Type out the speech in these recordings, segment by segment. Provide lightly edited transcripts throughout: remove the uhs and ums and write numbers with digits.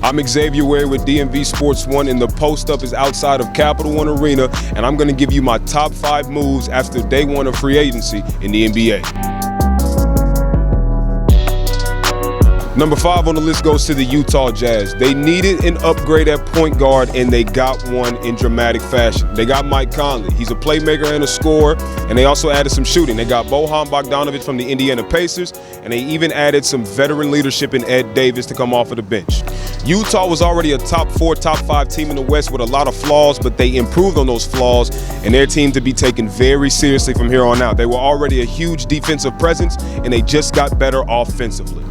I'm Xavier Ware with DMVSports1, and the post-up is outside of Capital One Arena, and I'm going to give you my top 5 moves after day 1 of free agency in the NBA. Number 5 on the list goes to the Utah Jazz. They needed an upgrade at point guard, and they got one in dramatic fashion. They got Mike Conley. He's a playmaker and a scorer, and they also added some shooting. They got Bojan Bogdanovic from the Indiana Pacers, and they even added some veteran leadership in Ed Davis to come off of the bench. Utah was already a top 4, top 5 team in the West with a lot of flaws, but they improved on those flaws, and their team to be taken very seriously from here on out. They were already a huge defensive presence, and they just got better offensively.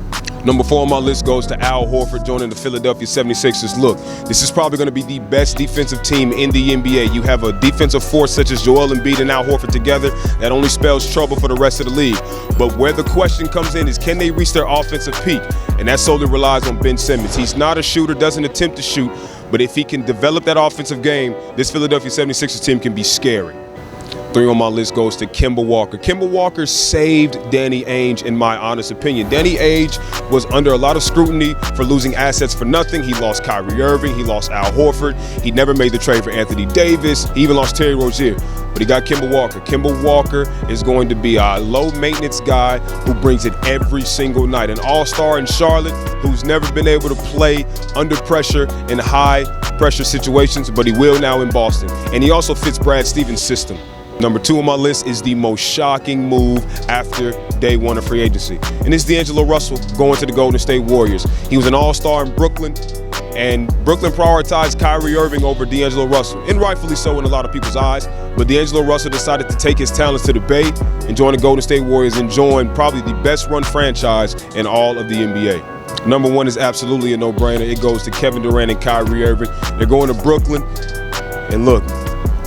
Number 4 on my list goes to Al Horford joining the Philadelphia 76ers. Look, this is probably going to be the best defensive team in the NBA. You have a defensive force such as Joel Embiid and Al Horford together that only spells trouble for the rest of the league. But where the question comes in is, can they reach their offensive peak? And that solely relies on Ben Simmons. He's not a shooter, doesn't attempt to shoot, but if he can develop that offensive game, this Philadelphia 76ers team can be scary. 3 on my list goes to Kemba Walker. Kemba Walker saved Danny Ainge, in my honest opinion. Danny Ainge was under a lot of scrutiny for losing assets for nothing. He lost Kyrie Irving. He lost Al Horford. He never made the trade for Anthony Davis. He even lost Terry Rozier. But he got Kemba Walker. Kemba Walker is going to be a low-maintenance guy who brings it every single night. An all-star in Charlotte who's never been able to play under pressure in high-pressure situations, but he will now in Boston. And he also fits Brad Stevens' system. Number 2 on my list is the most shocking move after day 1 of free agency, and it's D'Angelo Russell going to the Golden State Warriors. He was an all-star in Brooklyn, and Brooklyn prioritized Kyrie Irving over D'Angelo Russell, and rightfully so in a lot of people's eyes. But D'Angelo Russell decided to take his talents to the Bay and join the Golden State Warriors and join probably the best-run franchise in all of the NBA. Number 1 is absolutely a no-brainer. It goes to Kevin Durant and Kyrie Irving. They're going to Brooklyn, and look,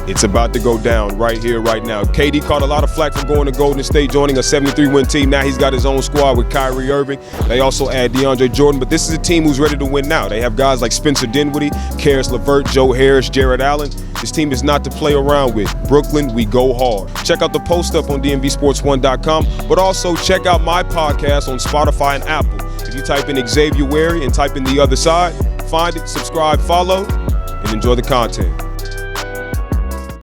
it's about to go down right here, right now. KD caught a lot of flack for going to Golden State, joining a 73-win team. Now he's got his own squad with Kyrie Irving. They also add DeAndre Jordan, but this is a team who's ready to win now. They have guys like Spencer Dinwiddie, Karis LeVert, Joe Harris, Jared Allen. This team is not to play around with. Brooklyn, we go hard. Check out the post-up on DMVSports1.com, but also check out my podcast on Spotify and Apple. If you type in Xavier Ware and type in The Other Side, find it, subscribe, follow, and enjoy the content.